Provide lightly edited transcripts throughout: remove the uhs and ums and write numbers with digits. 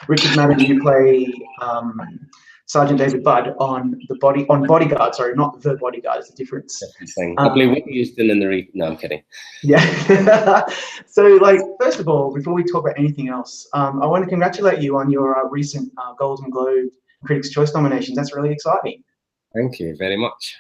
Richard Madden, you play Sergeant David Budd on Bodyguard. Sorry, not The Bodyguard. It's a difference. I play Whitney Houston in the No, I'm kidding. Yeah. So, like, first of all, before we talk about anything else, I want to congratulate you on your recent Golden Globe Critics' Choice nominations. That's really exciting. Thank you very much.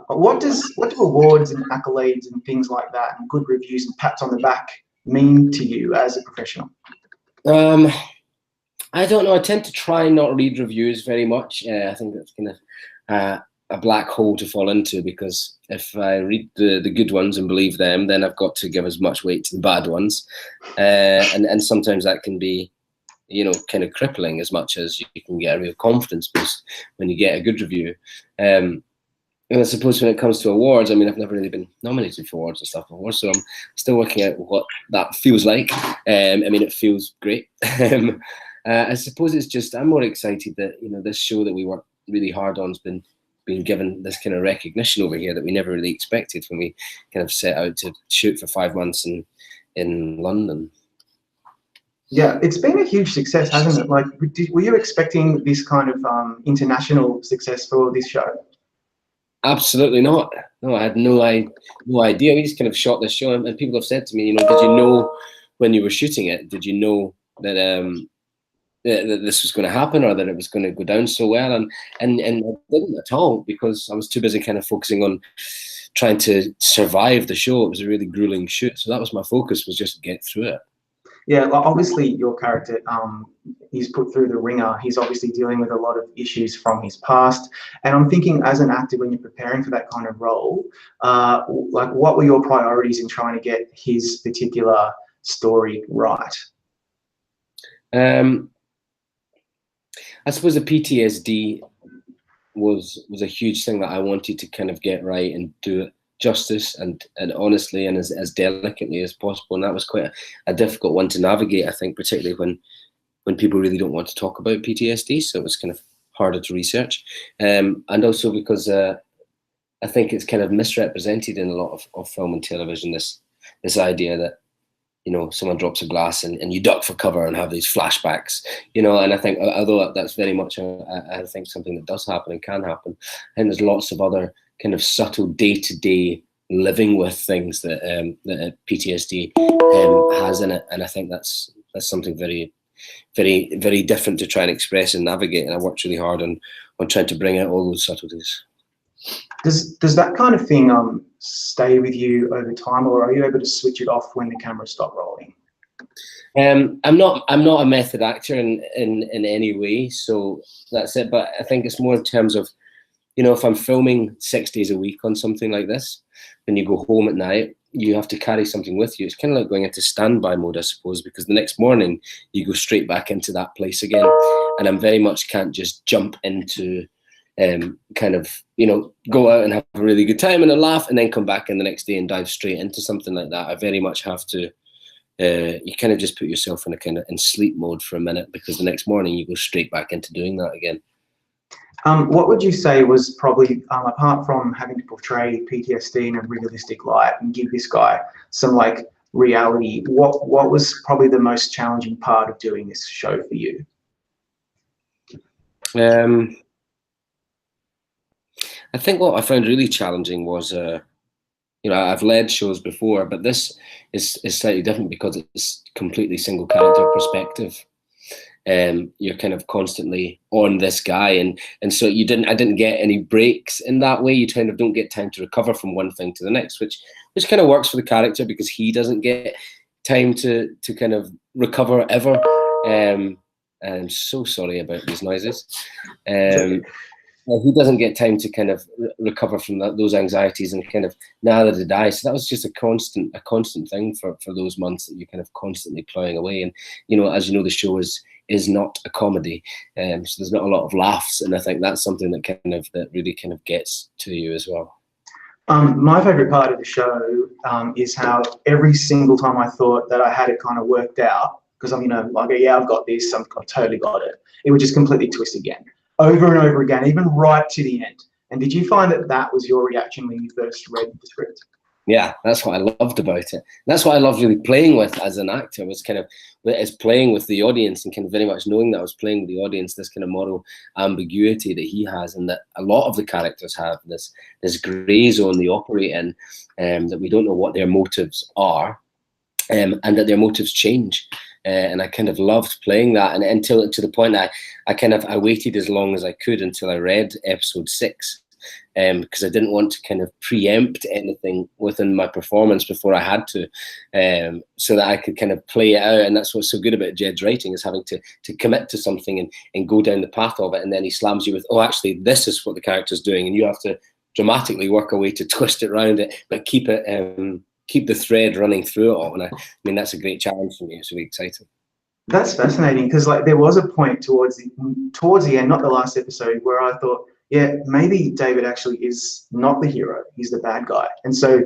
What do awards and accolades and things like that, and good reviews and pats on the back mean to you as a professional? I don't know. I tend to try not read reviews very much. I think that's kind of a black hole to fall into, because if I read the good ones and believe them, then I've got to give as much weight to the bad ones, and sometimes that can be, you know, kind of crippling, as much as you can get a real confidence boost when you get a good review. And I suppose when it comes to awards, I mean, I've never really been nominated for awards and stuff before, so I'm still working out what that feels like. I mean, it feels great. I suppose it's just, I'm more excited that, you know, this show that we worked really hard on has been given this kind of recognition over here that we never really expected when we kind of set out to shoot for 5 months in London. Yeah, it's been a huge success, hasn't it? Like, were you expecting this kind of international success for this show? Absolutely not. No, I had no idea. We just kind of shot this show, and people have said to me, you know, did you know when you were shooting it? Did you know that that this was going to happen, or that it was going to go down so well? And I didn't at all, because I was too busy kind of focusing on trying to survive the show. It was a really grueling shoot, so that was my focus, was just to get through it. Yeah, well, obviously your character, he's put through the ringer. He's obviously dealing with a lot of issues from his past. And I'm thinking, as an actor, when you're preparing for that kind of role, like, what were your priorities in trying to get his particular story right? I suppose the PTSD was a huge thing that I wanted to kind of get right and do it justice and honestly and as delicately as possible. And that was quite a difficult one to navigate, I think, particularly when people really don't want to talk about PTSD. So it was kind of harder to research. And also because I think it's kind of misrepresented in a lot of film and television, this idea that, you know, someone drops a glass and you duck for cover and have these flashbacks, you know. And I think, although that's very much I think something that does happen and can happen, and there's lots of other kind of subtle day-to-day living with things that PTSD has in it. And I think that's something very, very, very different to try and express and navigate. And I worked really hard on trying to bring out all those subtleties. Does that kind of thing stay with you over time, or are you able to switch it off when the cameras stop rolling? I'm not a method actor in any way, so that's it. But I think it's more in terms of, you know, if I'm filming 6 days a week on something like this, when you go home at night, you have to carry something with you. It's kind of like going into standby mode, I suppose, because the next morning you go straight back into that place again. And I'm very much can't just jump into kind of, you know, go out and have a really good time and a laugh and then come back in the next day and dive straight into something like that. I very much have to, you kind of just put yourself in a kind of in sleep mode for a minute, because the next morning you go straight back into doing that again. What would you say was probably, apart from having to portray PTSD in a realistic light and give this guy some like reality, what was probably the most challenging part of doing this show for you? I think what I found really challenging was, you know, I've led shows before, but this is slightly different because it's completely single character perspective. You're kind of constantly on this guy, and so I didn't get any breaks in that way. You kind of don't get time to recover from one thing to the next, which kind of works for the character, because he doesn't get time to kind of recover ever. I'm so sorry about these noises. He doesn't get time to kind of recover from those anxieties and kind of neither did I. So that was just a constant thing for those months, that you're kind of constantly plowing away. And, you know, as you know, the show is not a comedy, so there's not a lot of laughs, and I think that's something that really kind of gets to you as well. My favorite part of the show is how every single time I thought that I had it kind of worked out, because I'm, you know, like, yeah, I've got this, I've totally got it, it would just completely twist again, over and over again, even right to the end. And did you find that was your reaction when you first read the script? Yeah, that's what I loved about it. That's what I loved really playing with as an actor, was kind of is playing with the audience and kind of very much knowing that I was playing with the audience, this kind of moral ambiguity that he has and that a lot of the characters have, this grey zone they operate in, that we don't know what their motives are, and that their motives change. And I kind of loved playing that, and until to the point that I waited as long as I could until I read episode 6. Because I didn't want to kind of preempt anything within my performance before I had to, so that I could kind of play it out. And that's what's so good about Jed's writing, is having to commit to something and go down the path of it. And then he slams you with, oh, actually, this is what the character's doing. And you have to dramatically work a way to twist it around it, but keep the thread running through it all. And I mean, that's a great challenge for me. It's really exciting. That's fascinating, because like there was a point towards the end, not the last episode, where I thought, yeah, maybe David actually is not the hero, he's the bad guy. And so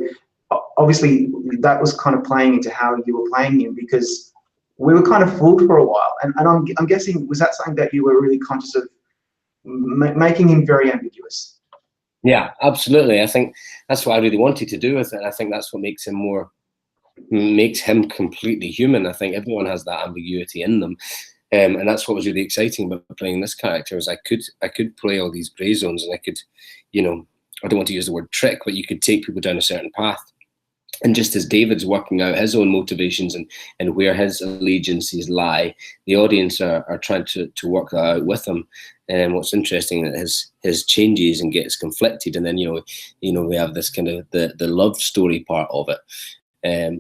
obviously that was kind of playing into how you were playing him, because we were kind of fooled for a while. And I'm guessing, was that something that you were really conscious of, making him very ambiguous? Yeah, absolutely. I think that's what I really wanted to do with it. I think that's what makes him completely human. I think everyone has that ambiguity in them. And that's what was really exciting about playing this character, is I could play all these grey zones, and I could, I don't want to use the word trick, but you could take people down a certain path. And just as David's working out his own motivations and where his allegiances lie, the audience are trying to work that out with him. And what's interesting, that his changes and gets conflicted, and then we have this kind of the love story part of it,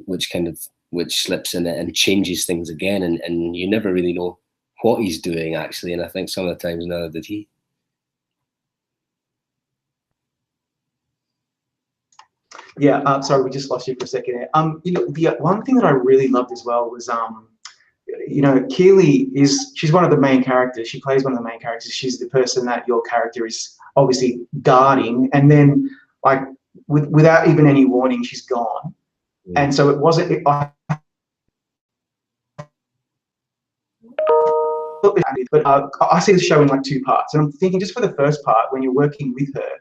which slips in it and changes things again, and you never really know what he's doing actually. And I think some of the times neither did he. Yeah, sorry, we just lost you for a second there. The one thing that I really loved as well was, Keely she's one of the main characters. She plays one of the main characters. She's the person that your character is obviously guarding, and then like without even any warning, she's gone. And so it wasn't. But I see the show in like 2 parts, and I'm thinking, just for the first part, when you're working with her,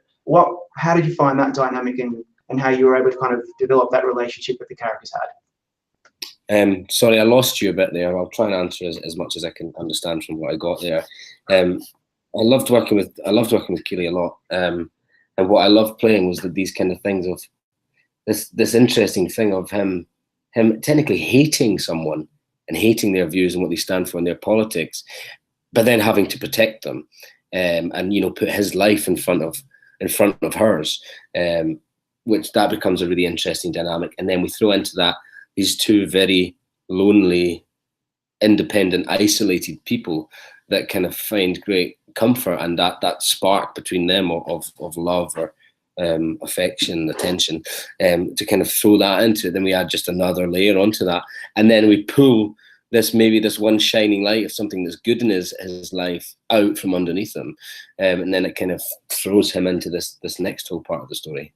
how did you find that dynamic, and how you were able to kind of develop that relationship that the characters had? Sorry, I lost you a bit there. I'll try and answer as much as I can understand from what I got there. I loved working with Keely a lot, and what I loved playing was these kind of things of this interesting thing of him technically hating someone and hating their views and what they stand for and their politics, but then having to protect them, and put his life in front of hers, which that becomes a really interesting dynamic. And then we throw into that these 2 very lonely, independent, isolated people that kind of find great comfort, and that spark between them of love or affection, attention, to kind of throw that into it. Then we add just another layer onto that, and then we pull this one shining light of something that's good in his life out from underneath him, and then it kind of throws him into this next whole part of the story.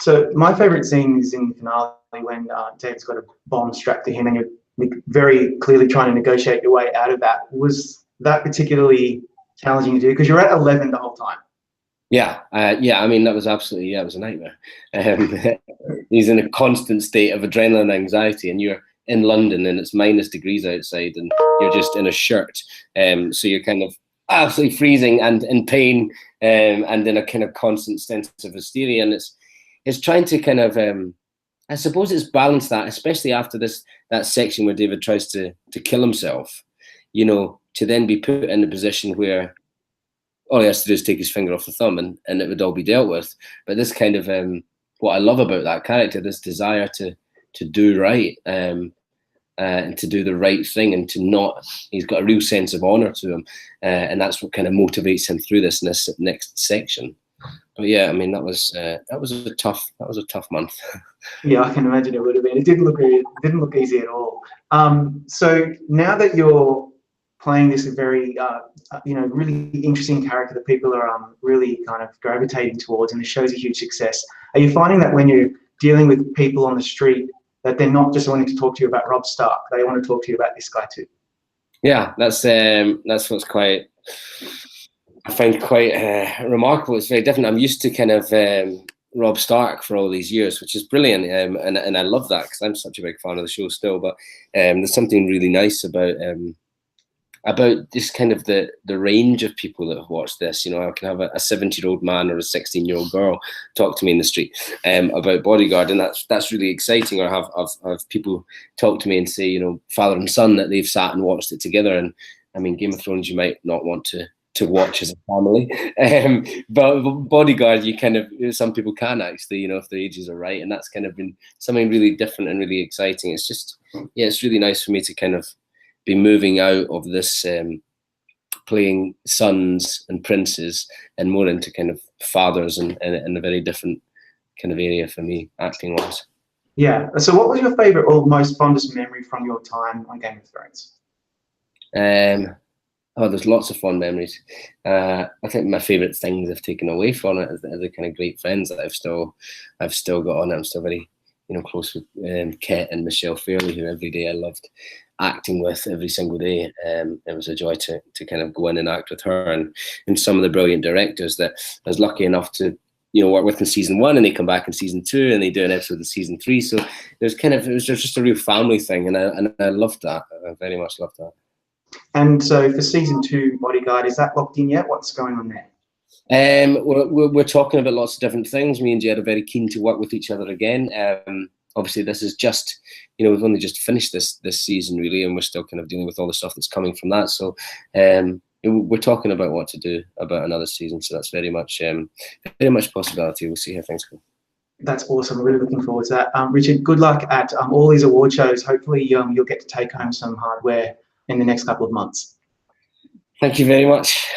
So my favorite scene is in the finale, when David's got a bomb strapped to him, and you're very clearly trying to negotiate your way out of that. Was that particularly challenging to do, because you're at 11 the whole time? Yeah. I mean, that was absolutely, it was a nightmare. He's in a constant state of adrenaline and anxiety, and you're in London and it's -degrees outside, and you're just in a shirt. So you're kind of absolutely freezing and in pain, and in a kind of constant sense of hysteria. And it's trying to kind of, I suppose it's balanced that, especially after that section where David tries to kill himself, to then be put in a position where all he has to do is take his finger off the thumb and it would all be dealt with. But this kind of, what I love about that character, this desire to do right, and to do the right thing, and he's got a real sense of honor to him, and that's what kind of motivates him through this next section. But yeah, I mean, that was a tough month. Yeah, I can imagine it would have been. It didn't look easy at all. So now that you're playing this very really interesting character that people are really kind of gravitating towards, and the show's a huge success, are you finding that when you're dealing with people on the street, that they're not just wanting to talk to you about Rob Stark, they want to talk to you about this guy too? Yeah, that's what's I find quite remarkable. It's very different. I'm used to kind of Rob Stark for all these years, which is brilliant, and I love that because I'm such a big fan of the show still. But there's something really nice about this kind of the range of people that have watched this. You know, I can have a 70-year-old man or a 16-year-old girl talk to me in the street about Bodyguard, and that's really exciting. Or have people talk to me and say, you know, father and son, that they've sat and watched it together. And I mean, Game of Thrones, you might not want to watch as a family, but Bodyguard, you kind of, some people can actually, you know, if their ages are right, and that's kind of been something really different and really exciting. It's just, yeah, it's really nice for me to kind of be moving out of this playing sons and princes and more into kind of fathers, and a very different kind of area for me, acting wise. Yeah. So what was your favorite or most fondest memory from your time on Game of Thrones? Oh, there's lots of fond memories. I think my favorite things I've taken away from it is the kind of great friends that I've still got on. I'm still very, you know, close with Ket and Michelle Fairley, who every day I loved acting with every single day. It was a joy to kind of go in and act with her, and some of the brilliant directors that I was lucky enough to, you know, work with in season 1, and they come back in season 2 and they do an episode in season 3. So it was just a real family thing, and I loved that. I very much loved that. And so for season 2, Bodyguard, is that locked in yet? What's going on there? We're talking about lots of different things. Me and Jed are very keen to work with each other again. Obviously, this is just, you know, we've only just finished this season really, and we're still kind of dealing with all the stuff that's coming from that. So we're talking about what to do about another season. So that's very much possibility. We'll see how things go. That's awesome. Really looking forward to that. Richard, good luck at all these award shows. Hopefully you'll get to take home some hardware in the next couple of months. Thank you very much.